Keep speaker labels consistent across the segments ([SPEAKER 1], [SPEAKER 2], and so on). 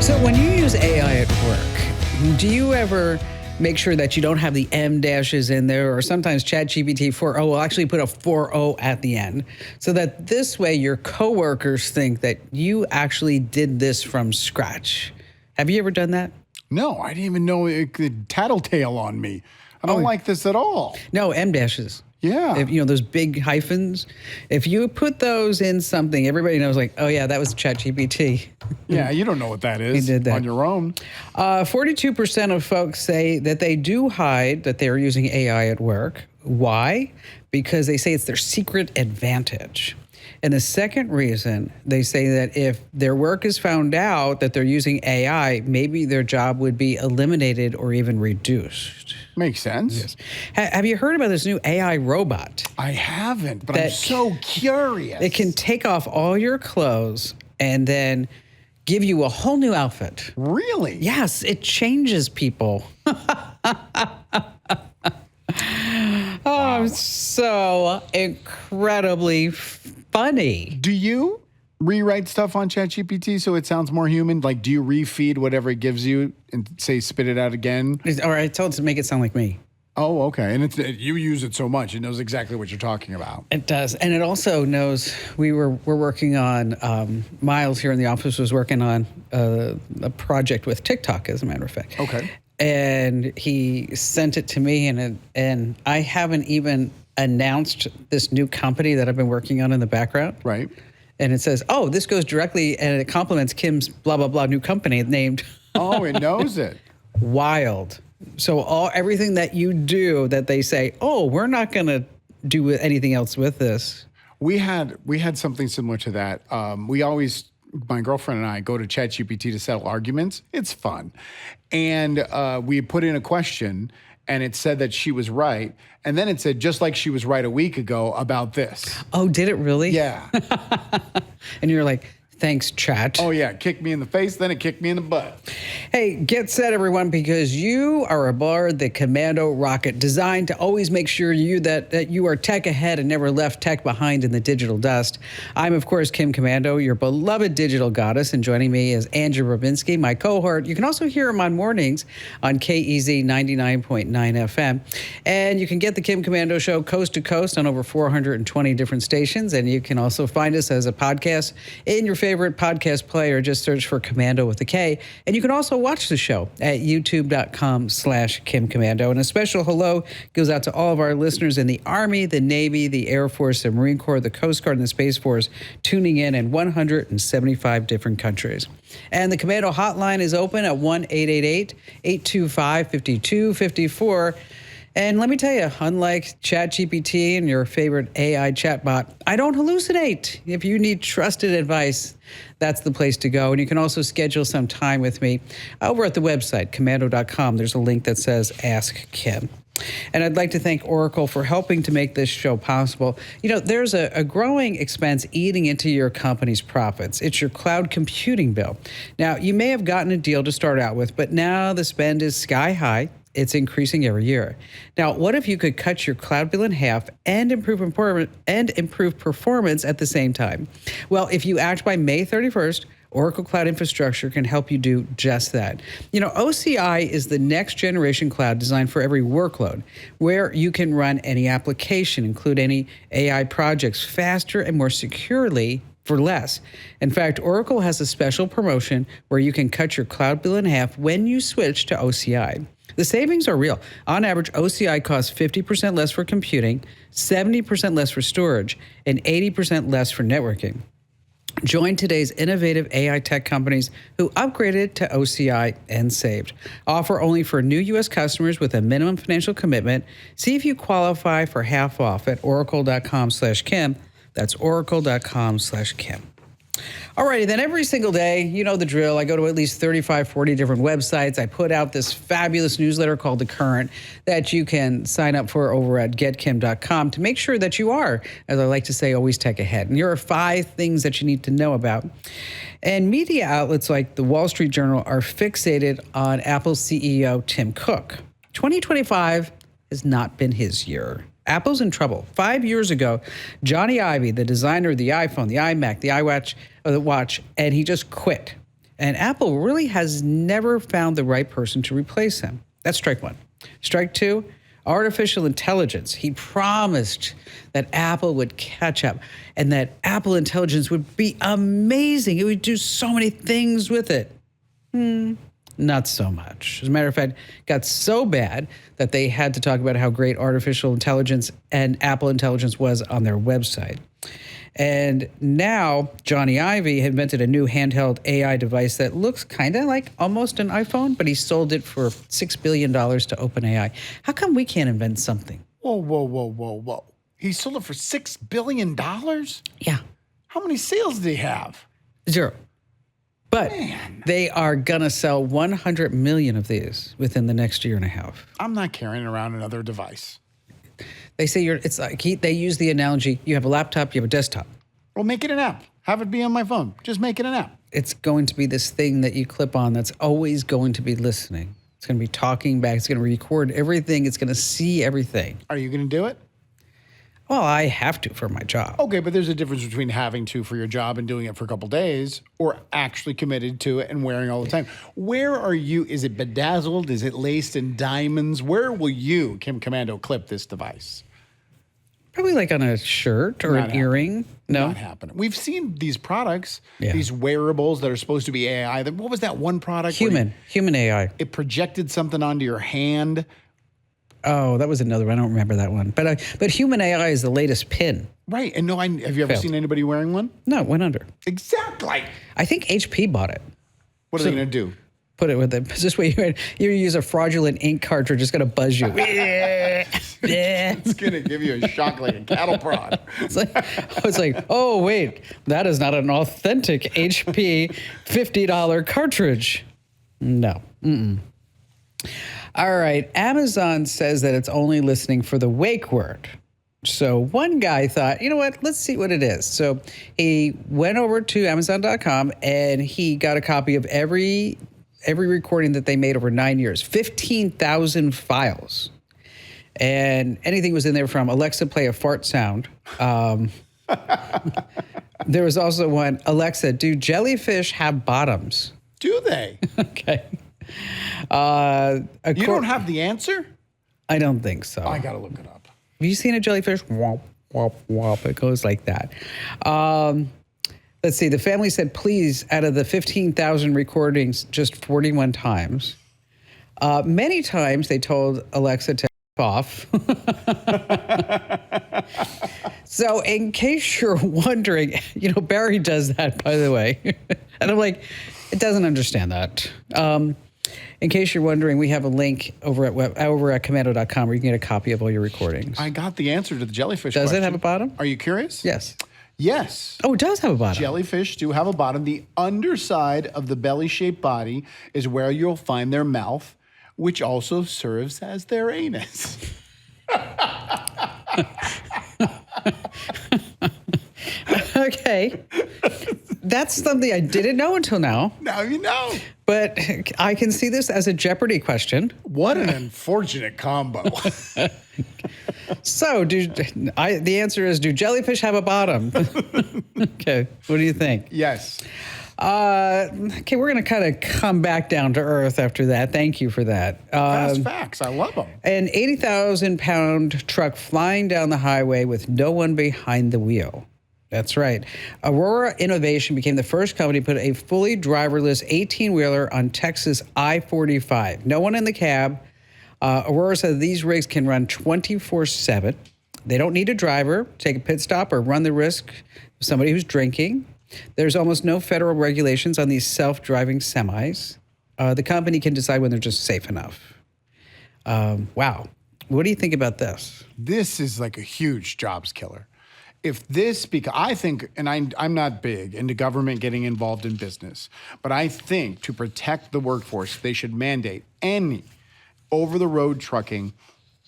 [SPEAKER 1] So when you use AI at work, do you ever make sure that you don't have the M dashes in there, or sometimes ChatGPT 4.0 will actually put a 4.0 at the end, so that this way your coworkers think that you actually did this from scratch? Have you ever done that?
[SPEAKER 2] No, I didn't even know it could tattletale on me. I don't like this at all.
[SPEAKER 1] No, M dashes.
[SPEAKER 2] Yeah.
[SPEAKER 1] If, those big hyphens, if you put those in something, everybody knows, like, oh yeah, that was ChatGPT.
[SPEAKER 2] Yeah, you don't know what that is.
[SPEAKER 1] He did that
[SPEAKER 2] on your own.
[SPEAKER 1] 42% of folks say that they do hide that they're using AI at work. Why? Because they say it's their secret advantage. And the second reason, they say that if their work is found out that they're using AI, maybe their job would be eliminated or even reduced.
[SPEAKER 2] Makes sense.
[SPEAKER 1] Yes. Have you heard about this new AI robot?
[SPEAKER 2] I haven't, but I'm so curious.
[SPEAKER 1] It can take off all your clothes and then give you a whole new outfit.
[SPEAKER 2] Really?
[SPEAKER 1] Yes, it changes people.
[SPEAKER 2] Wow.
[SPEAKER 1] So incredibly funny.
[SPEAKER 2] Do you rewrite stuff on ChatGPT so it sounds more human? Like, do you refeed whatever it gives you and say spit it out again?
[SPEAKER 1] Or I told it to make it sound like me.
[SPEAKER 2] Oh, okay. And you use it so much, it knows exactly what you're talking about.
[SPEAKER 1] It does. And it also knows we're working on, Miles here in the office was working on a project with TikTok, as a matter of fact.
[SPEAKER 2] Okay.
[SPEAKER 1] And he sent it to me, and I haven't even announced this new company that I've been working on in the background.
[SPEAKER 2] Right.
[SPEAKER 1] And it says, oh, this goes directly, and it compliments Kim's blah, blah, blah new company named.
[SPEAKER 2] Oh, it knows it.
[SPEAKER 1] Wild. So everything that you do that they say, oh, we're not going to do anything else with this.
[SPEAKER 2] We had something similar to that. We always, my girlfriend and I, go to ChatGPT to settle arguments. It's fun. And we put in a question, and it said that she was right. And then it said, just like she was right a week ago about this.
[SPEAKER 1] Oh, did it really?
[SPEAKER 2] Yeah.
[SPEAKER 1] And you're like, thanks, Chat.
[SPEAKER 2] Oh, yeah. It kicked me in the face, then it kicked me in the butt.
[SPEAKER 1] Hey, get set, everyone, because you are aboard the Komando rocket, designed to always make sure that you are tech ahead and never left tech behind in the digital dust. I'm, of course, Kim Komando, your beloved digital goddess, and joining me is Andrew Babinski, my cohort. You can also hear him on mornings on KEZ 99.9 FM. And you can get the Kim Komando show coast to coast on over 420 different stations. And you can also find us as a podcast in your favorite podcast player. Just search for Komando with a K. And you can also watch the show at youtube.com/Kim Komando. And a special hello goes out to all of our listeners in the Army, the Navy, the Air Force, the Marine Corps, the Coast Guard, and the Space Force tuning in 175 different countries. And the Komando hotline is open at 1-888-825-5254. And let me tell you, unlike ChatGPT and your favorite AI chatbot, I don't hallucinate. If you need trusted advice, that's the place to go. And you can also schedule some time with me over at the website, komando.com. There's a link that says Ask Kim. And I'd like to thank Oracle for helping to make this show possible. There's a growing expense eating into your company's profits. It's your cloud computing bill. Now, you may have gotten a deal to start out with, but now the spend is sky high. It's increasing every year. Now, what if you could cut your cloud bill in half and improve performance at the same time? Well, if you act by May 31st, Oracle Cloud Infrastructure can help you do just that. OCI is the next generation cloud designed for every workload, where you can run any application, include any AI projects faster and more securely for less. In fact, Oracle has a special promotion where you can cut your cloud bill in half when you switch to OCI. The savings are real. On average, OCI costs 50% less for computing, 70% less for storage, and 80% less for networking. Join today's innovative AI tech companies who upgraded to OCI and saved. Offer only for new U.S. customers with a minimum financial commitment. See if you qualify for half off at oracle.com/Kim. That's oracle.com/Kim. Alrighty, then every single day, you know the drill. I go to at least 35, 40 different websites. I put out this fabulous newsletter called The Current that you can sign up for over at getkim.com to make sure that you are, as I like to say, always tech ahead. And here are 5 things that you need to know about. And media outlets like the Wall Street Journal are fixated on Apple CEO Tim Cook. 2025 has not been his year. Apple's in trouble. 5 years ago, Johnny Ive, the designer of the iPhone, the iMac, the watch, and he just quit. And Apple really has never found the right person to replace him. That's strike one. Strike two, artificial intelligence. He promised that Apple would catch up and that Apple intelligence would be amazing. It would do so many things with it. Not so much. As a matter of fact, it got so bad that they had to talk about how great artificial intelligence and Apple intelligence was on their website. And now Johnny Ivey invented a new handheld AI device that looks kind of like almost an iPhone, but he sold it for $6 billion to OpenAI. How come we can't invent something?
[SPEAKER 2] Whoa. He sold it for $6 billion?
[SPEAKER 1] Yeah.
[SPEAKER 2] How many sales did he have?
[SPEAKER 1] 0. But they are going to sell 100 million of these within the next year and a half.
[SPEAKER 2] I'm not carrying around another device.
[SPEAKER 1] They say it's like they use the analogy, you have a laptop, you have a desktop.
[SPEAKER 2] Well, make it an app. Have it be on my phone. Just make it an app.
[SPEAKER 1] It's going to be this thing that you clip on that's always going to be listening. It's going to be talking back. It's going to record everything. It's going to see everything.
[SPEAKER 2] Are you going to do it?
[SPEAKER 1] Well, I have to for my job.
[SPEAKER 2] Okay, but there's a difference between having to for your job and doing it for a couple days or actually committed to it and wearing all the time. Where are you? Is it bedazzled? Is it laced in diamonds? Where will you, Kim Komando, clip this device?
[SPEAKER 1] Probably like on a shirt or an earring. No?
[SPEAKER 2] Not happening. We've seen these products,
[SPEAKER 1] Yeah.
[SPEAKER 2] these wearables that are supposed to be AI. What was that one product? where
[SPEAKER 1] Human AI.
[SPEAKER 2] it projected something onto your hand.
[SPEAKER 1] Oh, that was another one. I don't remember that one. But human AI is the latest pin.
[SPEAKER 2] Right. And have you ever
[SPEAKER 1] Failed.
[SPEAKER 2] seen anybody wearing one?
[SPEAKER 1] No, it went under.
[SPEAKER 2] Exactly.
[SPEAKER 1] I think HP bought it.
[SPEAKER 2] What are they going to do?
[SPEAKER 1] Put it with it. This way you use a fraudulent ink cartridge. It's going to buzz you.
[SPEAKER 2] It's going to give you a shock like a cattle prod.
[SPEAKER 1] It's like, oh, wait, that is not an authentic HP $50 cartridge. No. All right. Amazon says that it's only listening for the wake word. So one guy thought, you know what, let's see what it is. So he went over to Amazon.com and he got a copy of every recording that they made over 9 years, 15,000 files. And anything was in there from Alexa, play a fart sound. There was also one, Alexa, do jellyfish have bottoms?
[SPEAKER 2] Do they?
[SPEAKER 1] Okay.
[SPEAKER 2] You don't have the answer?
[SPEAKER 1] I don't think so.
[SPEAKER 2] I got to look it up.
[SPEAKER 1] Have you seen a jellyfish? Womp, womp, womp. It goes like that. Let's see. The family said, please, out of the 15,000 recordings, just 41 times. Many times they told Alexa to off. So in case you're wondering, Barry does that, by the way. And I'm like, it doesn't understand that. In case you're wondering, we have a link over at Komando.com where you can get a copy of all your recordings.
[SPEAKER 2] I got the answer to the jellyfish
[SPEAKER 1] Does
[SPEAKER 2] question.
[SPEAKER 1] it have a bottom?
[SPEAKER 2] Are you curious?
[SPEAKER 1] Yes.
[SPEAKER 2] Yes.
[SPEAKER 1] Oh, it does have a bottom.
[SPEAKER 2] Jellyfish do have a bottom. The underside of the belly-shaped body is where you'll find their mouth, which also serves as their anus.
[SPEAKER 1] Okay. That's something I didn't know until now.
[SPEAKER 2] Now you know.
[SPEAKER 1] But I can see this as a Jeopardy question.
[SPEAKER 2] What an unfortunate combo.
[SPEAKER 1] So, the answer is, do jellyfish have a bottom? Okay. What do you think?
[SPEAKER 2] Yes.
[SPEAKER 1] Okay, we're going to kind of come back down to earth after that. Thank you for that.
[SPEAKER 2] Fast facts. I love them.
[SPEAKER 1] An 80,000-pound truck flying down the highway with no one behind the wheel. That's right. Aurora Innovation became the first company to put a fully driverless 18-wheeler on Texas I-45. No one in the cab. Aurora said these rigs can run 24/7. They don't need a driver, take a pit stop, or run the risk of somebody who's drinking. There's almost no federal regulations on these self-driving semis. The company can decide when they're just safe enough. Wow. What do you think about this?
[SPEAKER 2] This is like a huge jobs killer. If this, because I think, and I'm not big into government getting involved in business, but I think to protect the workforce, they should mandate any over-the-road trucking,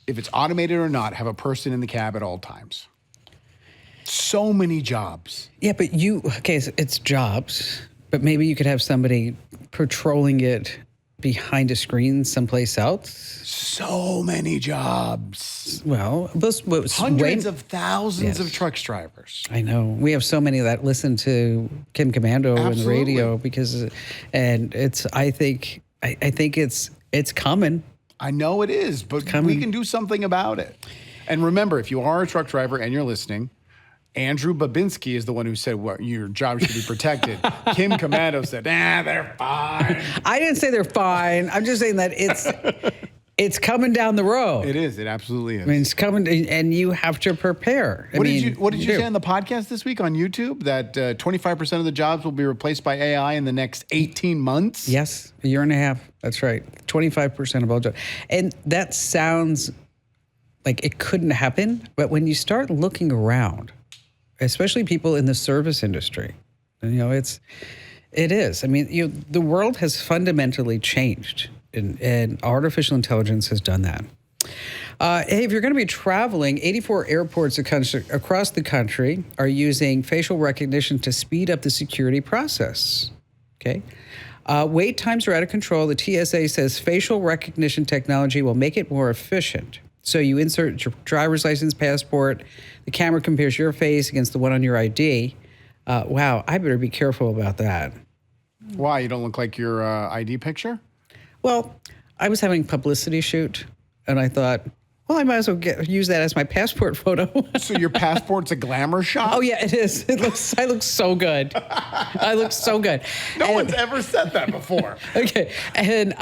[SPEAKER 2] if it's automated or not, have a person in the cab at all times. So many jobs.
[SPEAKER 1] Yeah, but so it's jobs, but maybe you could have somebody patrolling it behind a screen someplace else.
[SPEAKER 2] So many jobs.
[SPEAKER 1] Well,
[SPEAKER 2] Hundreds of thousands of truck drivers.
[SPEAKER 1] I know. We have so many that listen to Kim Komando on the radio I think it's coming.
[SPEAKER 2] I know it is, but we can do something about it. And remember, if you are a truck driver and you're listening, Andrew Babinski is the one who said, well, your job should be protected. Kim Komando said, they're fine.
[SPEAKER 1] I didn't say they're fine. I'm just saying that it's coming down the road.
[SPEAKER 2] It is. It absolutely is.
[SPEAKER 1] I mean, it's coming, and you have to prepare.
[SPEAKER 2] What did you say on the podcast this week on YouTube? That 25% of the jobs will be replaced by AI in the next 18 months?
[SPEAKER 1] Yes, a year and a half. That's right. 25% of all jobs. And that sounds like it couldn't happen, but when you start looking around, especially people in the service industry, it is. I mean, the world has fundamentally changed, and artificial intelligence has done that. Hey, if you're going to be traveling, 84 airports across the country are using facial recognition to speed up the security process. Okay. Wait times are out of control. The TSA says facial recognition technology will make it more efficient. So you insert your driver's license, passport, the camera compares your face against the one on your ID. Wow, I better be careful about that.
[SPEAKER 2] Why? You don't look like your ID picture?
[SPEAKER 1] Well, I was having a publicity shoot, and I thought, well, I might as well use that as my passport photo.
[SPEAKER 2] So your passport's a glamour shot?
[SPEAKER 1] Oh, yeah, it is. I look so good. I look so good.
[SPEAKER 2] No one's ever said that before.
[SPEAKER 1] Okay. And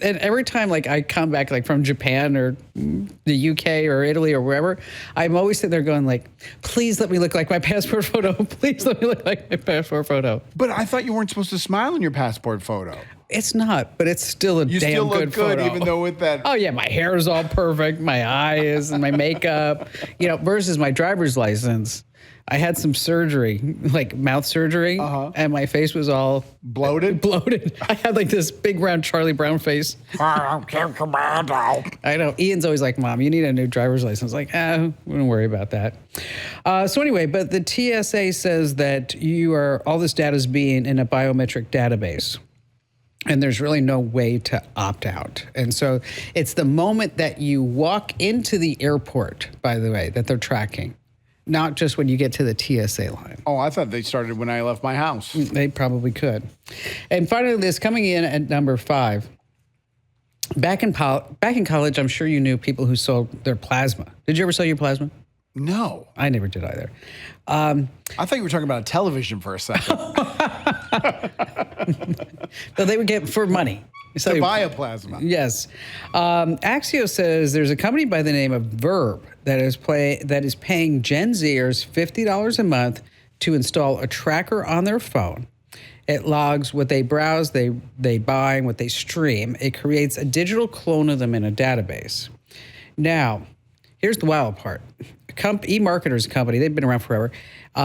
[SPEAKER 1] every time I come back from Japan or the UK or Italy or wherever, I'm always sitting there going please let me look like my passport photo. Please let me look like my passport photo.
[SPEAKER 2] But I thought you weren't supposed to smile in your passport photo.
[SPEAKER 1] It's not, but it's still a damn good photo.
[SPEAKER 2] You still look good, even though with that.
[SPEAKER 1] Oh, yeah, my hair is all perfect, my eyes and my makeup, versus my driver's license. I had some surgery, mouth surgery, and my face was all
[SPEAKER 2] bloated.
[SPEAKER 1] I had this big round Charlie Brown face.
[SPEAKER 2] I'm Kim Komando.
[SPEAKER 1] I know. Ian's always like, Mom, you need a new driver's license. Don't worry about that. So anyway, but the TSA says that all this data is being in a biometric database. And there's really no way to opt out. And so it's the moment that you walk into the airport, by the way, that they're tracking, not just when you get to the TSA line.
[SPEAKER 2] Oh, I thought they started when I left my house.
[SPEAKER 1] They probably could. And finally, this coming in at number 5. Back in college, I'm sure you knew people who sold their plasma. Did you ever sell your plasma?
[SPEAKER 2] No.
[SPEAKER 1] I never did either.
[SPEAKER 2] I thought you were talking about a television for a second.
[SPEAKER 1] So they would get for money.
[SPEAKER 2] To buy a plasma.
[SPEAKER 1] Yes. Axios says there's a company by the name of Verb that is paying Gen Zers $50 a month to install a tracker on their phone. It logs what they browse, they buy, and what they stream. It creates a digital clone of them in a database. Now, here's the wild part. eMarketer's company, they've been around forever.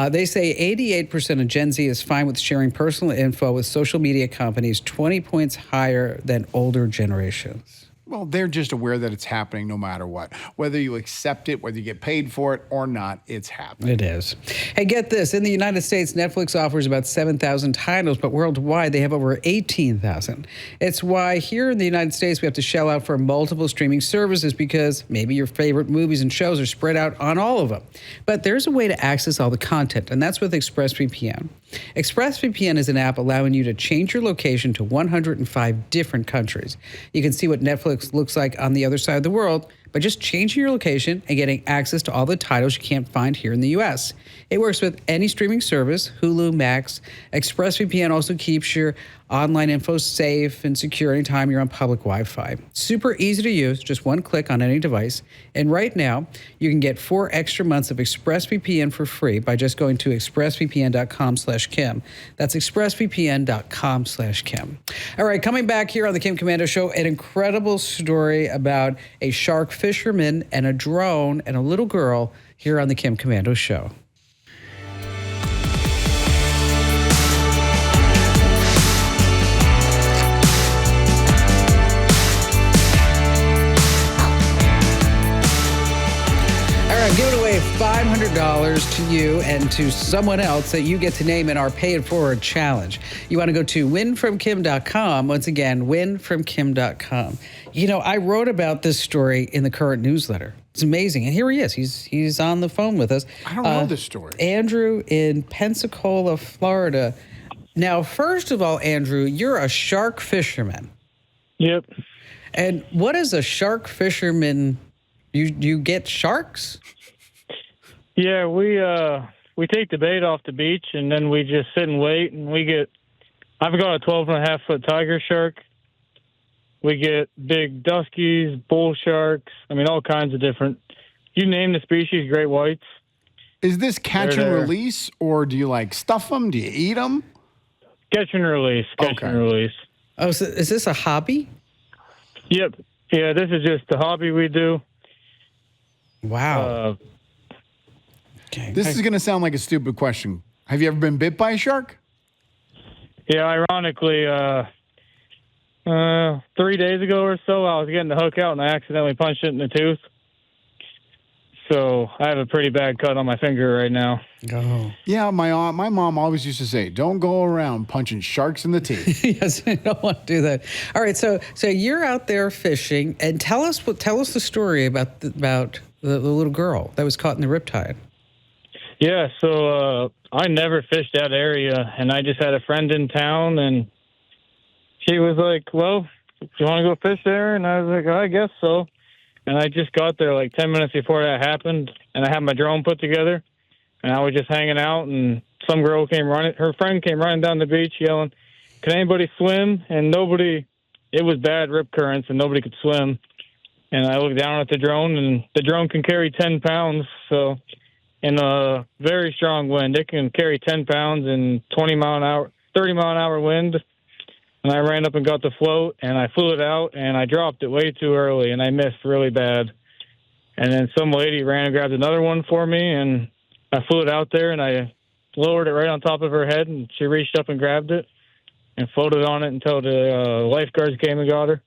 [SPEAKER 1] They say 88% of Gen Z is fine with sharing personal info with social media companies, 20 points higher than older generations.
[SPEAKER 2] Well, they're just aware that it's happening no matter what. Whether you accept it, whether you get paid for it or not, it's happening.
[SPEAKER 1] It is. Hey, get this. In the United States, Netflix offers about 7,000 titles, but worldwide, they have over 18,000. It's why here in the United States, we have to shell out for multiple streaming services because maybe your favorite movies and shows are spread out on all of them. But there's a way to access all the content, and that's with ExpressVPN. ExpressVPN is an app allowing you to change your location to 105 different countries. You can see what Netflix looks like on the other side of the world by just changing your location and getting access to all the titles you can't find here in the U.S. It works with any streaming service, Hulu, Max. ExpressVPN also keeps your online info safe and secure anytime you're on public Wi-Fi. Super easy to use, just one click on any device. And right now, you can get 4 extra months of ExpressVPN for free by just going to expressvpn.com/Kim. That's expressvpn.com/Kim. All right, coming back here on the Kim Komando Show, an incredible story about a shark fisherman and a drone and a little girl here on the Kim Komando Show. I'm giving away $500 to you and to someone else that you get to name in our Pay It Forward challenge. You want to go to winfromkim.com. Once again, winfromkim.com. You know, I wrote about this story in the current newsletter. It's amazing. And here he is. He's on the phone with us.
[SPEAKER 2] I don't know this story.
[SPEAKER 1] Andrew in Pensacola, Florida. Now, first of all, Andrew, you're a shark fisherman.
[SPEAKER 3] Yep.
[SPEAKER 1] And what is a shark fisherman? You get sharks?
[SPEAKER 3] Yeah, we take the bait off the beach, and then we just sit and wait, and I've got a 12.5-foot tiger shark. We get big duskies, bull sharks, all kinds of different, you name the species, great whites.
[SPEAKER 2] Is this catch and release, or do you stuff them? Do you eat them?
[SPEAKER 3] Catch and release, and release.
[SPEAKER 1] Oh, so is this a hobby?
[SPEAKER 3] Yep. Yeah, this is just a hobby we do.
[SPEAKER 1] Wow.
[SPEAKER 2] Okay. This is going to sound like a stupid question. Have you ever been bit by a shark?
[SPEAKER 3] Yeah, ironically, 3 days ago or so, I was getting the hook out and I accidentally punched it in the tooth. So I have a pretty bad cut on my finger right now.
[SPEAKER 1] Oh.
[SPEAKER 2] Yeah, my mom always used to say, don't go around punching sharks in the teeth.
[SPEAKER 1] Yes, I don't want to do that. All right, so you're out there fishing, and tell us the story about the little girl that was caught in the riptide.
[SPEAKER 3] Yeah, so I never fished that area, and I just had a friend in town, and she was like, well, do you want to go fish there? And I was like, I guess so. And I just got there 10 minutes before that happened, and I had my drone put together, and I was just hanging out, and some girl her friend came running down the beach yelling, can anybody swim? And it was bad rip currents, and nobody could swim. And I looked down at the drone, and the drone can carry 10 pounds, so in a very strong wind, it can carry 10 pounds in 30 mile an hour wind. And I ran up and got the float, and I flew it out, and I dropped it way too early, and I missed really bad. And then some lady ran and grabbed another one for me, and I flew it out there, and I lowered it right on top of her head, and she reached up and grabbed it and floated on it until the lifeguards came and got her.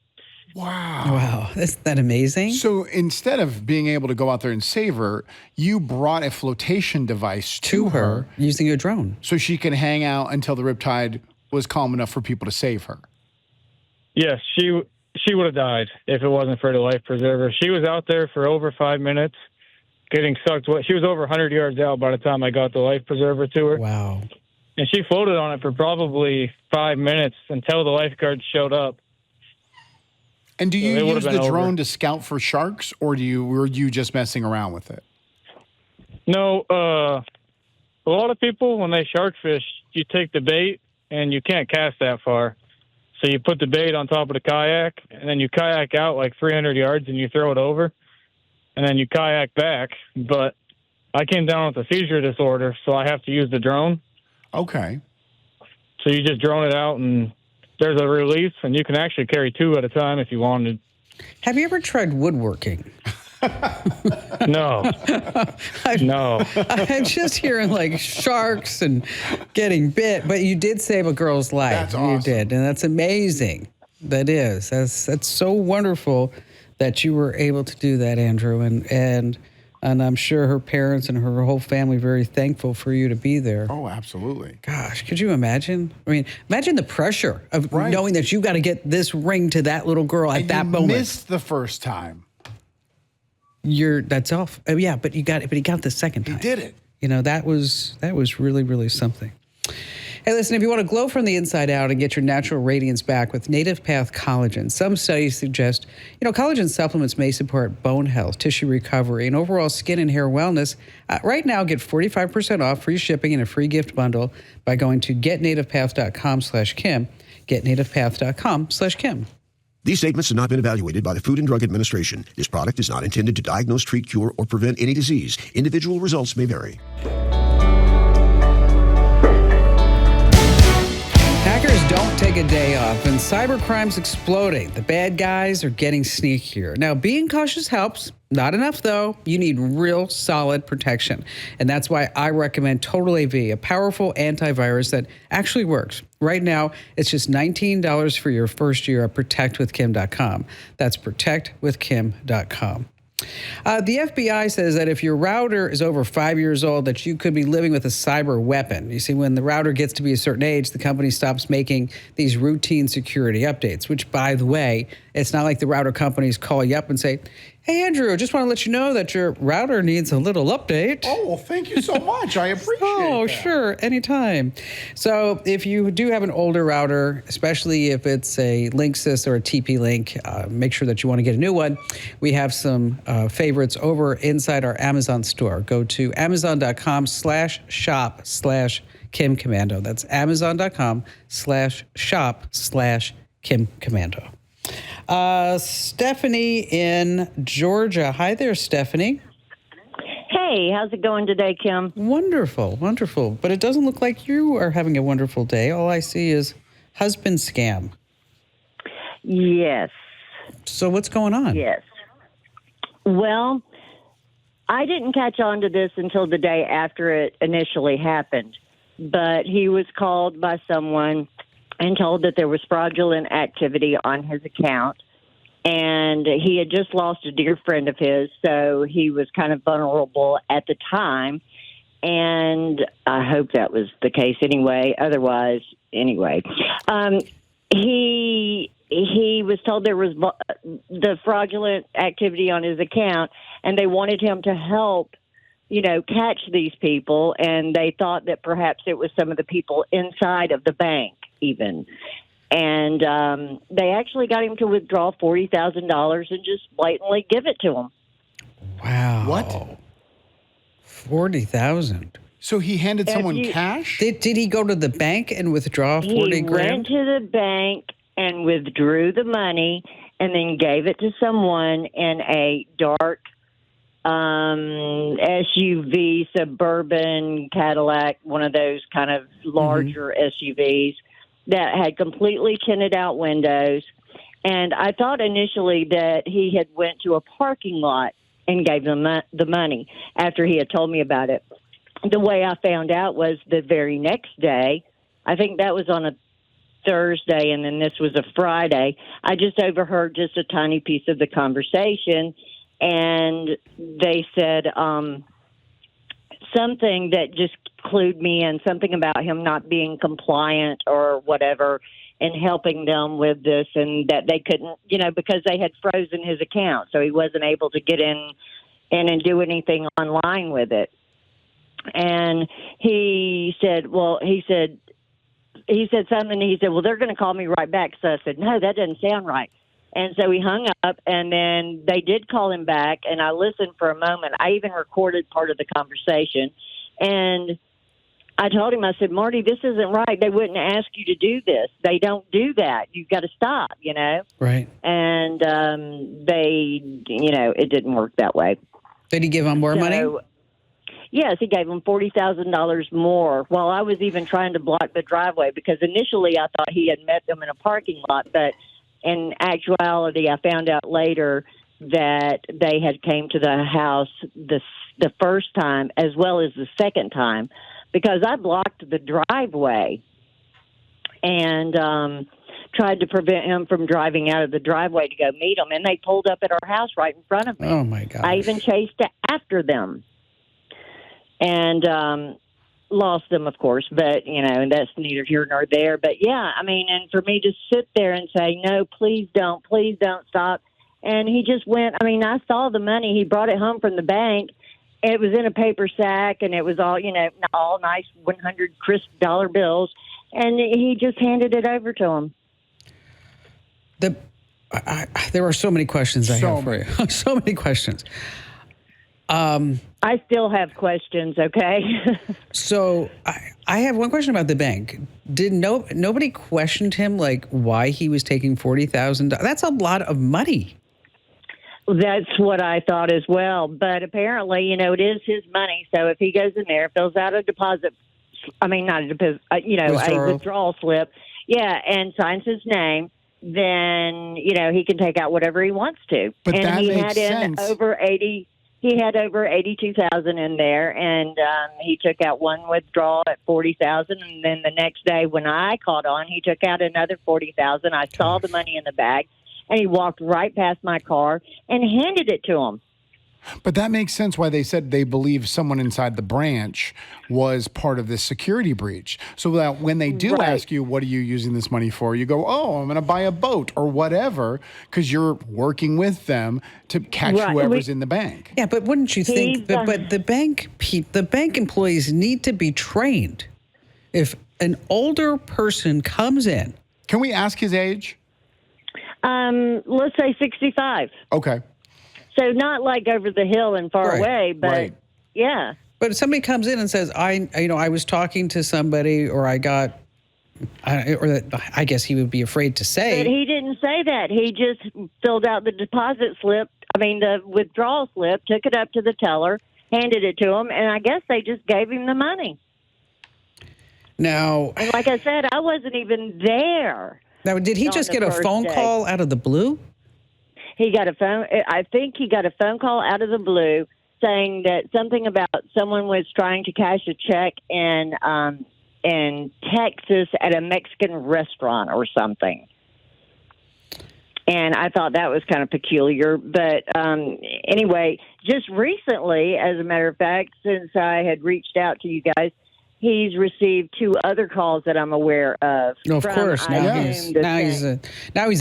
[SPEAKER 1] Wow. Isn't that amazing?
[SPEAKER 2] So instead of being able to go out there and save her, you brought a flotation device to her.
[SPEAKER 1] Using a drone.
[SPEAKER 2] So she can hang out until the riptide was calm enough for people to save her.
[SPEAKER 3] Yes, she would have died if it wasn't for the life preserver. She was out there for over 5 minutes getting sucked wet. She was over 100 yards out by the time I got the life preserver to her.
[SPEAKER 1] Wow.
[SPEAKER 3] And she floated on it for probably 5 minutes until the lifeguards showed up.
[SPEAKER 2] And do you use the drone to scout for sharks, or were you just messing around with it?
[SPEAKER 3] No, a lot of people, when they shark fish, you take the bait, and you can't cast that far. So you put the bait on top of the kayak, and then you kayak out 300 yards, and you throw it over, and then you kayak back. But I came down with a seizure disorder, so I have to use the drone.
[SPEAKER 2] Okay.
[SPEAKER 3] So you just drone it out, and there's a release, and you can actually carry 2 at a time if you wanted.
[SPEAKER 1] Have you ever tried woodworking?
[SPEAKER 3] No. No.
[SPEAKER 1] I'm just hearing sharks and getting bit, but you did save a girl's life.
[SPEAKER 2] That's awesome.
[SPEAKER 1] You did, and that's amazing. That is. That's so wonderful that you were able to do that, Andrew, and I'm sure her parents and her whole family are very thankful for you to be there.
[SPEAKER 2] Oh, absolutely.
[SPEAKER 1] Gosh, could you imagine? Imagine the pressure of knowing that you got to get this ring to that little girl at that moment.
[SPEAKER 2] Missed the first time.
[SPEAKER 1] That's off. Oh, yeah, but he got it the second time.
[SPEAKER 2] He did it.
[SPEAKER 1] That was really, really something. Hey, listen, if you want to glow from the inside out and get your natural radiance back with Native Path Collagen, some studies suggest, collagen supplements may support bone health, tissue recovery, and overall skin and hair wellness. Right now, get 45% off, free shipping, and a free gift bundle by going to getnativepath.com/Kim, getnativepath.com/Kim.
[SPEAKER 4] These statements have not been evaluated by the Food and Drug Administration. This product is not intended to diagnose, treat, cure, or prevent any disease. Individual results may vary.
[SPEAKER 1] Hackers don't take a day off, and cybercrime's exploding. The bad guys are getting sneakier. Now, being cautious helps. Not enough, though. You need real solid protection. And that's why I recommend Total AV, a powerful antivirus that actually works. Right now, it's just $19 for your first year at protectwithkim.com. That's protectwithkim.com. The FBI says that if your router is over 5 years old, that you could be living with a cyber weapon. You see, when the router gets to be a certain age, the company stops making these routine security updates, which, by the way, it's not like the router companies call you up and say, hey, Andrew, just want to let you know that your router needs a little update.
[SPEAKER 2] Oh, well, thank you so much. I appreciate it.
[SPEAKER 1] Oh,
[SPEAKER 2] that.
[SPEAKER 1] sure. Anytime. So if you do have an older router, especially if it's a Linksys or a TP-Link, make sure that you want to get a new one. We have some favorites over inside our Amazon store. Go to amazon.com/shop/Kim Komando. That's amazon.com/shop/Kim Komando. Stephanie in Georgia. Hi there, Stephanie.
[SPEAKER 5] Hey, how's it going today, Kim?
[SPEAKER 1] Wonderful, wonderful. But it doesn't look like you are having a wonderful day. All I see is husband scam.
[SPEAKER 5] Yes.
[SPEAKER 1] So what's going on?
[SPEAKER 5] Yes. Well, I didn't catch on to this until the day after it initially happened, but he was called by someone and told that there was fraudulent activity on his account. And he had just lost a dear friend of his, so he was kind of vulnerable at the time. And I hope that was the case anyway. Otherwise, anyway. He was told there was the fraudulent activity on his account, and they wanted him to help, catch these people. And they thought that perhaps it was some of the people inside of the bank even. And they actually got him to withdraw $40,000 and just blatantly give it to him.
[SPEAKER 1] Wow.
[SPEAKER 2] What?
[SPEAKER 1] 40,000.
[SPEAKER 2] So he handed someone cash?
[SPEAKER 1] Did he go to the bank and withdraw 40
[SPEAKER 5] He
[SPEAKER 1] grand?
[SPEAKER 5] went to the bank and withdrew the money and then gave it to someone in a dark SUV, suburban Cadillac, one of those kind of larger SUVs that had completely tinted out windows. And I thought initially that he had went to a parking lot and gave them the money after he had told me about it. The way I found out was the very next day. I think that was on a Thursday, and then this was a Friday. I just overheard just a tiny piece of the conversation, and they said something that just clued me in, something about him not being compliant or whatever and helping them with this, and that they couldn't, because they had frozen his account, so he wasn't able to get in and do anything online with it. And he said something. He said, well, they're going to call me right back. So I said, no, that doesn't sound right. And so he hung up, and then they did call him back, and I listened for a moment. I even recorded part of the conversation. And I told him, I said, Marty, this isn't right. They wouldn't ask you to do this. They don't do that. You've got to stop,
[SPEAKER 1] Right.
[SPEAKER 5] And it didn't work that way.
[SPEAKER 1] Did he give him more money?
[SPEAKER 5] Yes, he gave him $40,000 more while I was even trying to block the driveway, because initially I thought he had met them in a parking lot, but in actuality I found out later that they had came to the house the first time as well as the second time, because I blocked the driveway and tried to prevent him from driving out of the driveway to go meet them, and they pulled up at our house right in front of me.
[SPEAKER 1] Oh, my God.
[SPEAKER 5] I even chased after them. And lost them, of course, but, and that's neither here nor there. But, yeah, and for me to sit there and say, no, please don't stop. And he just went, I saw the money. He brought it home from the bank. It was in a paper sack, and it was all, all nice 100 crisp dollar bills. And he just handed it over to him.
[SPEAKER 1] There are so many questions I have for you. So many questions.
[SPEAKER 5] I still have questions, okay?
[SPEAKER 1] So I have one question about the bank. Did nobody questioned him, like, why he was taking $40,000? That's a lot of money.
[SPEAKER 5] That's what I thought as well. But apparently, it is his money. So if he goes in there, fills out a deposit, a withdrawal slip, and signs his name, then, he can take out whatever he wants to.
[SPEAKER 2] But
[SPEAKER 5] and
[SPEAKER 2] that
[SPEAKER 5] he
[SPEAKER 2] makes
[SPEAKER 5] had
[SPEAKER 2] sense.
[SPEAKER 5] He had over $82,000 in there, and he took out one withdrawal at $40,000, and then the next day when I called on, he took out another $40,000. I saw the money in the bag, and he walked right past my car and handed it to him.
[SPEAKER 2] But that makes sense why they said they believe someone inside the branch was part of this security breach. So that when they do ask you, what are you using this money for? You go, oh, I'm going to buy a boat or whatever, because you're working with them to catch whoever's in the bank.
[SPEAKER 1] Yeah, but wouldn't you think, but the bank employees need to be trained. If an older person comes in.
[SPEAKER 2] Can we ask his age?
[SPEAKER 5] Let's say 65.
[SPEAKER 2] Okay.
[SPEAKER 5] So not like over the hill and far away, but yeah.
[SPEAKER 1] But if somebody comes in and says, I was talking to somebody, or I guess he would be afraid to say.
[SPEAKER 5] But he didn't say that. He just filled out the the withdrawal slip, took it up to the teller, handed it to him, and I guess they just gave him the money.
[SPEAKER 1] Now,
[SPEAKER 5] and like I said, I wasn't even there.
[SPEAKER 1] Now, did he just get a phone call out of the blue?
[SPEAKER 5] He got a phone. I think he got a phone call out of the blue saying that something about someone was trying to cash a check in Texas at a Mexican restaurant or something. And I thought that was kind of peculiar. But anyway, just recently, as a matter of fact, since I had reached out to you guys, he's received 2 other calls that I'm aware of.
[SPEAKER 1] No, of course. Now he's a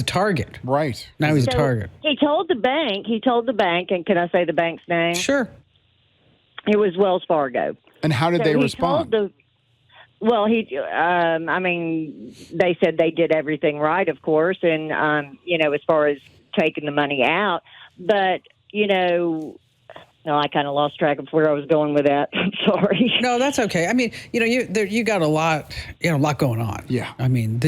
[SPEAKER 1] target.
[SPEAKER 2] Right.
[SPEAKER 1] Now he's a target.
[SPEAKER 5] He told the bank, and can I say the bank's name?
[SPEAKER 1] Sure.
[SPEAKER 5] It was Wells Fargo.
[SPEAKER 2] And how did they respond?
[SPEAKER 5] They said they did everything right, of course, and, as far as taking the money out. But, no, I kind of lost track of where I was going with that. I'm sorry.
[SPEAKER 1] No, that's okay. I mean, you got a lot going on.
[SPEAKER 2] Yeah.
[SPEAKER 1] I mean,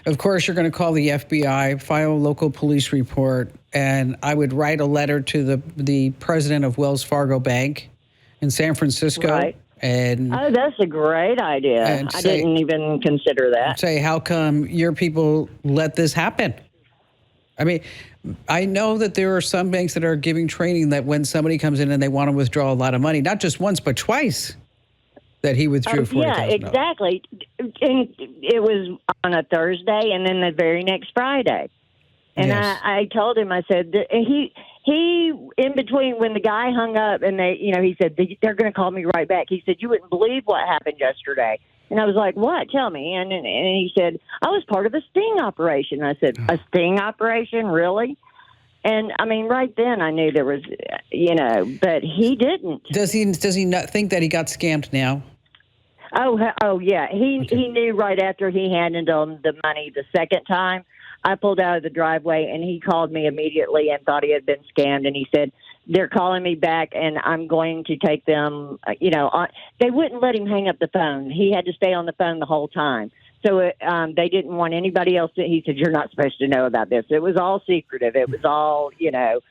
[SPEAKER 1] of course, you're going to call the FBI, file a local police report, and I would write a letter to the president of Wells Fargo Bank in San Francisco.
[SPEAKER 5] Right.
[SPEAKER 1] And
[SPEAKER 5] that's a great idea. I didn't even consider that.
[SPEAKER 1] Say, how come your people let this happen? I mean, I know that there are some banks that are giving training that when somebody comes in and they want to withdraw a lot of money, not just once, but twice, that he withdrew $40,000.
[SPEAKER 5] Yeah, exactly. And it was on a Thursday and then the very next Friday. And yes. I told him, I said, he in between when the guy hung up and he said, they're going to call me right back. He said, you wouldn't believe what happened yesterday. And I was like, what? Tell me. And he said, I was part of a sting operation. I said, a sting operation? Really? And, I mean, right then I knew there was, but he didn't.
[SPEAKER 1] Does he not think that he got scammed now?
[SPEAKER 5] Oh yeah. He knew right after he handed him the money the second time. I pulled out of the driveway, and he called me immediately and thought he had been scammed. And he said, they're calling me back, and I'm going to take them, they wouldn't let him hang up the phone. He had to stay on the phone the whole time. So they didn't want anybody else he said, you're not supposed to know about this. It was all secretive. It was all, it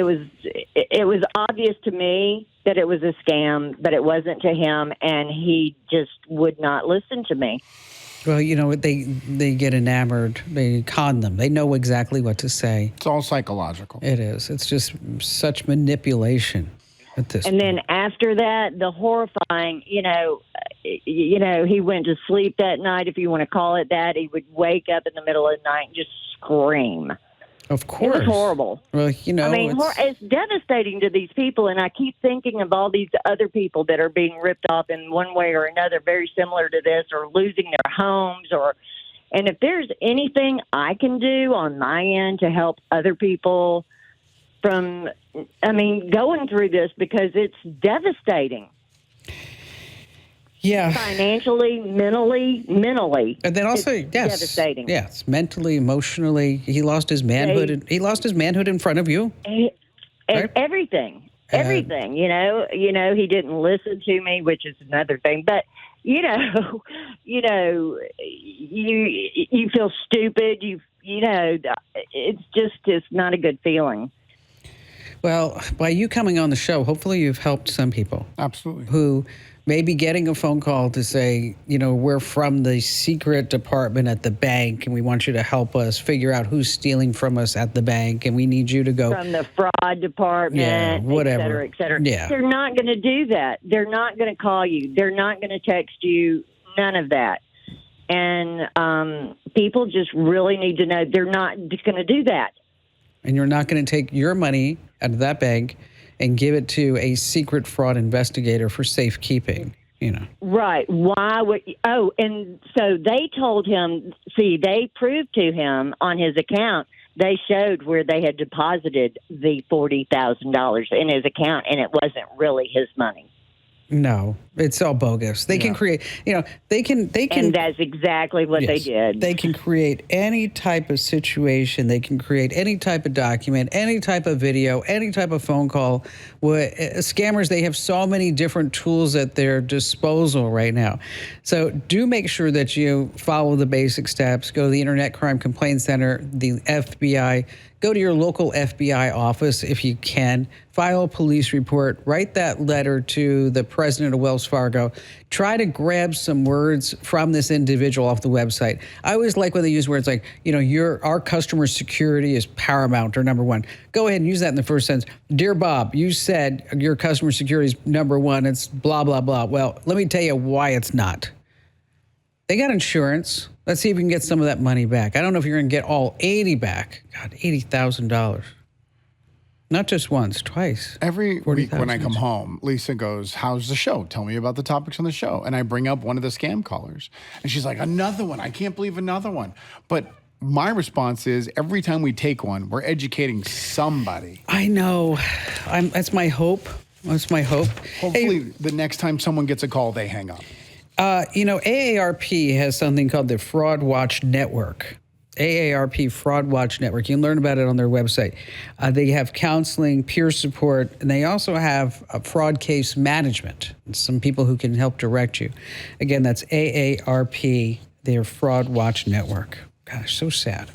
[SPEAKER 5] was obvious to me that it was a scam, but it wasn't to him, and he just would not listen to me.
[SPEAKER 1] Well, they get enamored. They con them. They know exactly what to say.
[SPEAKER 2] It's all psychological.
[SPEAKER 1] It is. It's just such manipulation at this point.
[SPEAKER 5] Then after that, the horrifying, he went to sleep that night, if you want to call it that. He would wake up in the middle of the night and just scream.
[SPEAKER 1] Of course.
[SPEAKER 5] It was horrible.
[SPEAKER 1] Well,
[SPEAKER 5] it's devastating to these people, and I keep thinking of all these other people that are being ripped off in one way or another, very similar to this, or losing their homes, and if there's anything I can do on my end to help other people from, going through this, because it's devastating.
[SPEAKER 1] Yeah.
[SPEAKER 5] Financially, mentally.
[SPEAKER 1] And then also,
[SPEAKER 5] it's devastating.
[SPEAKER 1] Yes, mentally, emotionally. He lost his manhood. He lost his manhood in front of you.
[SPEAKER 5] And everything. Everything. He didn't listen to me, which is another thing. But, you feel stupid. It's not a good feeling.
[SPEAKER 1] Well, by you coming on the show, hopefully you've helped some people.
[SPEAKER 2] Absolutely.
[SPEAKER 1] Who may be getting a phone call to say, we're from the secret department at the bank, and we want you to help us figure out who's stealing from us at the bank, and we need you to go.
[SPEAKER 5] From the fraud department,
[SPEAKER 1] whatever.
[SPEAKER 5] et cetera.
[SPEAKER 1] Yeah.
[SPEAKER 5] They're not going to do that. They're not going to call you. They're not going to text you. None of that. And people just really need to know they're not just going to do that.
[SPEAKER 1] And you're not going to take your money out of that bank and give it to a secret fraud investigator for safekeeping.
[SPEAKER 5] Right. Why would? And so they told him. See, they proved to him on his account. They showed where they had deposited the $40,000 in his account, and it wasn't really his money.
[SPEAKER 1] No, it's all bogus. They can create, they can.
[SPEAKER 5] And that's exactly what they did.
[SPEAKER 1] They can create any type of situation. They can create any type of document, any type of video, any type of phone call. Scammers, they have so many different tools at their disposal right now. So do make sure that you follow the basic steps. Go to the Internet Crime Complaint Center, the FBI. Go to your local FBI office if you can. File a police report. Write that letter to the president of Wells Fargo. Try to grab some words from this individual off the website. I always like when they use words like, our customer security is paramount or number one. Go ahead and use that in the first sentence. Dear Bob, you said your customer security is number one. It's blah, blah, blah. Well, let me tell you why it's not. They got insurance. Let's see if we can get some of that money back. I don't know if you're going to get all 80 back. God, $80,000. Not just once, twice.
[SPEAKER 2] Every week when I come home, Lisa goes, how's the show? Tell me about the topics on the show. And I bring up one of the scam callers. And she's like, another one. I can't believe another one. But my response is every time we take one, we're educating somebody.
[SPEAKER 1] I know. That's my hope. That's my hope.
[SPEAKER 2] Hopefully the next time someone gets a call, they hang up.
[SPEAKER 1] AARP has something called the Fraud Watch Network. AARP Fraud Watch Network. You can learn about it on their website. They have counseling, peer support, and they also have fraud case management. Some people who can help direct you. Again, that's AARP, their Fraud Watch Network. Gosh, so sad.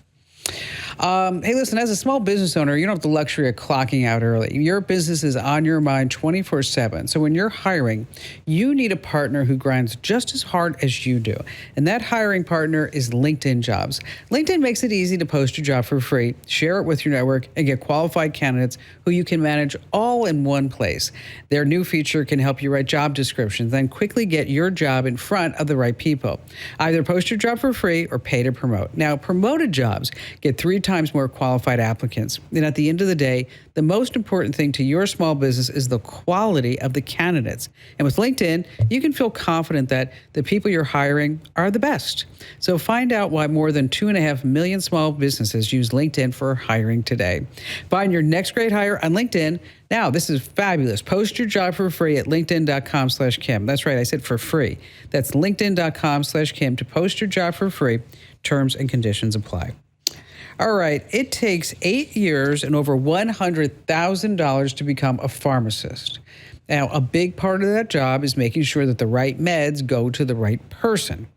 [SPEAKER 1] Hey, listen, as a small business owner, you don't have the luxury of clocking out early. Your business is on your mind 24/7. So when you're hiring, you need a partner who grinds just as hard as you do. And that hiring partner is LinkedIn Jobs. LinkedIn makes it easy to post your job for free, share it with your network, and get qualified candidates who you can manage all in one place. Their new feature can help you write job descriptions, then quickly get your job in front of the right people. Either post your job for free or pay to promote. Now, promoted jobs get 3 times more qualified applicants. And at the end of the day, the most important thing to your small business is the quality of the candidates. And with LinkedIn, you can feel confident that the people you're hiring are the best. So find out why more than 2.5 million small businesses use LinkedIn for hiring today. Find your next great hire on LinkedIn. Now, this is fabulous. Post your job for free at linkedin.com/Kim. That's right, I said for free. That's linkedin.com/Kim to post your job for free. Terms and conditions apply. All right, it takes 8 years and over $100,000 to become a pharmacist. Now, a big part of that job is making sure that the right meds go to the right person.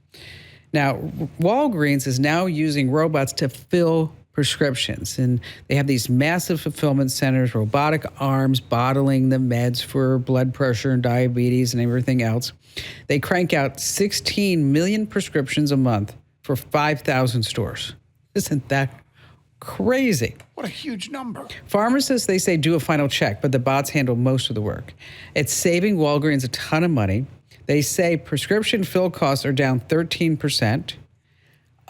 [SPEAKER 1] Now, Walgreens is now using robots to fill prescriptions, and they have these massive fulfillment centers, robotic arms bottling the meds for blood pressure and diabetes and everything else. They crank out 16 million prescriptions a month for 5,000 stores. Isn't that crazy?
[SPEAKER 2] What a huge number.
[SPEAKER 1] Pharmacists, they say, do a final check, but the bots handle most of the work. It's saving Walgreens a ton of money. They say prescription fill costs are down 13%.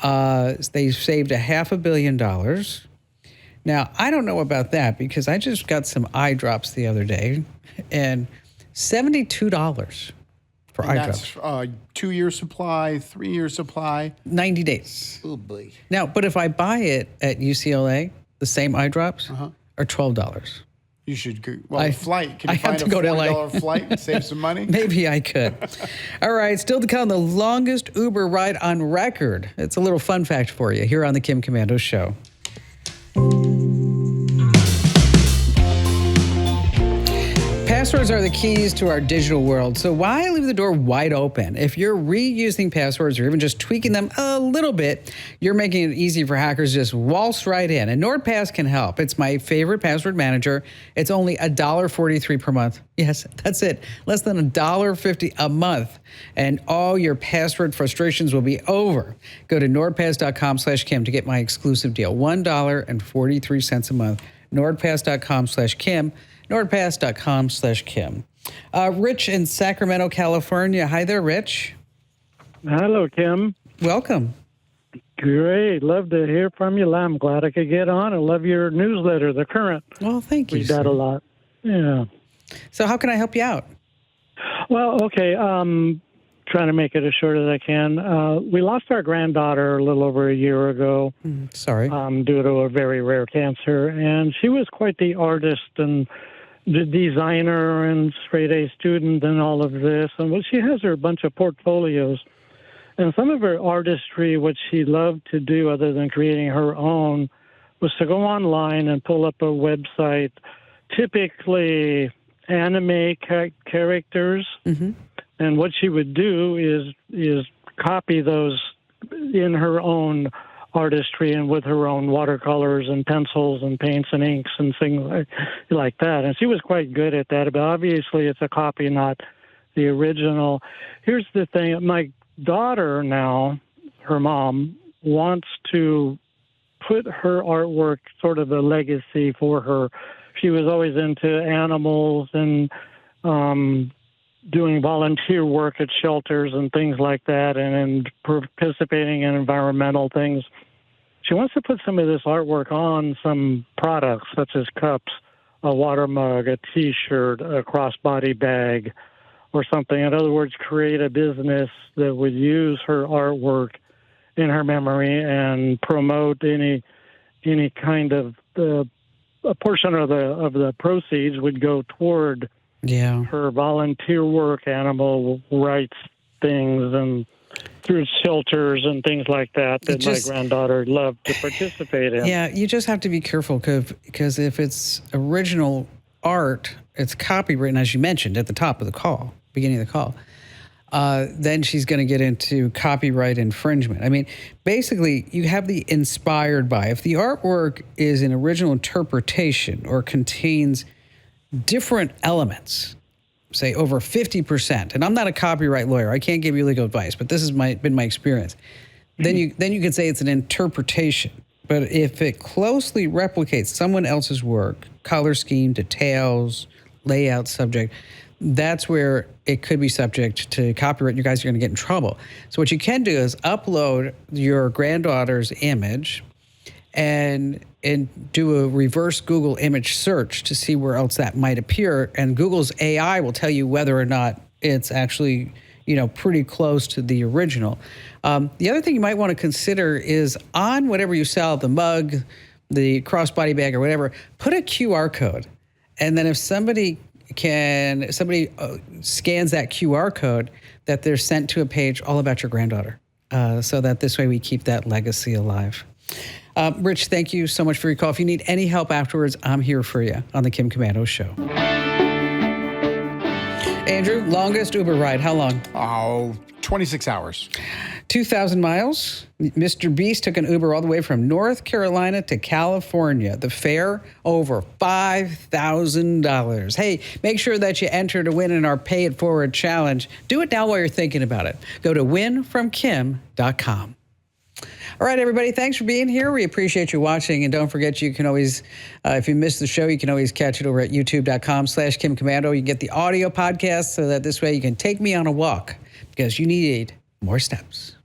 [SPEAKER 1] They've saved $500 million. Now, I don't know about that because I just got some eye drops the other day and $72 for eye drops.
[SPEAKER 2] That's 2-year supply, 3-year supply.
[SPEAKER 1] 90 days.
[SPEAKER 2] Oh, boy.
[SPEAKER 1] Now, but if I buy it at UCLA, the same eye drops are $12.
[SPEAKER 2] You should go. Well, flight. Can
[SPEAKER 1] I
[SPEAKER 2] you
[SPEAKER 1] have
[SPEAKER 2] find
[SPEAKER 1] to
[SPEAKER 2] a
[SPEAKER 1] go to
[SPEAKER 2] $40
[SPEAKER 1] LA.
[SPEAKER 2] flight and save some money?
[SPEAKER 1] Maybe I could. All right, still to come, the longest Uber ride on record. It's a little fun fact for you here on the Kim Komando Show. Passwords are the keys to our digital world, so why leave the door wide open? If you're reusing passwords or even just tweaking them a little bit, you're making it easy for hackers to just waltz right in. And NordPass can help. It's my favorite password manager. It's only $1.43 per month. Yes, that's it. Less than $1.50 a month. And all your password frustrations will be over. Go to nordpass.com/Kim to get my exclusive deal. $1.43 a month. nordpass.com/Kim. nordpass.com/Kim. Rich in Sacramento, California. Hi there, Rich.
[SPEAKER 6] Hello, Kim.
[SPEAKER 1] Welcome.
[SPEAKER 6] Great. Love to hear from you. I'm glad I could get on. I love your newsletter, The Current.
[SPEAKER 1] Well, thank you.
[SPEAKER 6] Read that a lot. Yeah.
[SPEAKER 1] So how can I help you out?
[SPEAKER 6] Well, okay. Trying to make it as short as I can. We lost our granddaughter a little over a year ago.
[SPEAKER 1] Sorry.
[SPEAKER 6] Due to a very rare cancer. And she was quite the artist and the designer and straight A student and all of this. And she has her bunch of portfolios. And some of her artistry, what she loved to do other than creating her own, was to go online and pull up a website, typically anime characters.
[SPEAKER 1] Mm-hmm.
[SPEAKER 6] And what she would do is copy those in her own artistry and with her own watercolors and pencils and paints and inks and things like that. And she was quite good at that. But obviously, it's a copy, not the original. Here's the thing. My daughter now, her mom, wants to put her artwork, sort of a legacy for her. She was always into animals and doing volunteer work at shelters and things like that, and participating in environmental things. She wants to put some of this artwork on some products, such as cups, a water mug, a T-shirt, a crossbody bag, or something. In other words, create a business that would use her artwork in her memory and promote any kind of a portion of the proceeds would go toward her volunteer work, animal rights things, and through shelters and things like that my granddaughter loved to participate in.
[SPEAKER 1] Yeah, you just have to be careful because if it's original art, it's copywritten, as you mentioned at the top of the call, beginning of the call, then she's going to get into copyright infringement. I mean, basically, you have the inspired by. If the artwork is an original interpretation or contains different elements, say over 50%, and I'm not a copyright lawyer, I can't give you legal advice, but this has been my experience, then you can say it's an interpretation. But if it closely replicates someone else's work, color scheme, details, layout, subject, that's where it could be subject to copyright. You guys are going to get in trouble. So what you can do is upload your granddaughter's image and do a reverse Google image search to see where else that might appear. And Google's AI will tell you whether or not it's actually, pretty close to the original. The other thing you might want to consider is on whatever you sell, the mug, the crossbody bag or whatever, put a QR code. And then if somebody scans that QR code, that they're sent to a page all about your granddaughter, so that this way we keep that legacy alive. Rich, thank you so much for your call. If you need any help afterwards, I'm here for you on the Kim Komando Show. Andrew, longest Uber ride, how long?
[SPEAKER 2] 26 hours.
[SPEAKER 1] 2,000 miles. Mr. Beast took an Uber all the way from North Carolina to California. The fare, over $5,000. Hey, make sure that you enter to win in our Pay It Forward challenge. Do it now while you're thinking about it. Go to winfromkim.com. All right, everybody, thanks for being here. We appreciate you watching. And don't forget, you can always, if you missed the show, you can always catch it over at youtube.com/Kim Komando. You can get the audio podcast so that this way you can take me on a walk because you need more steps.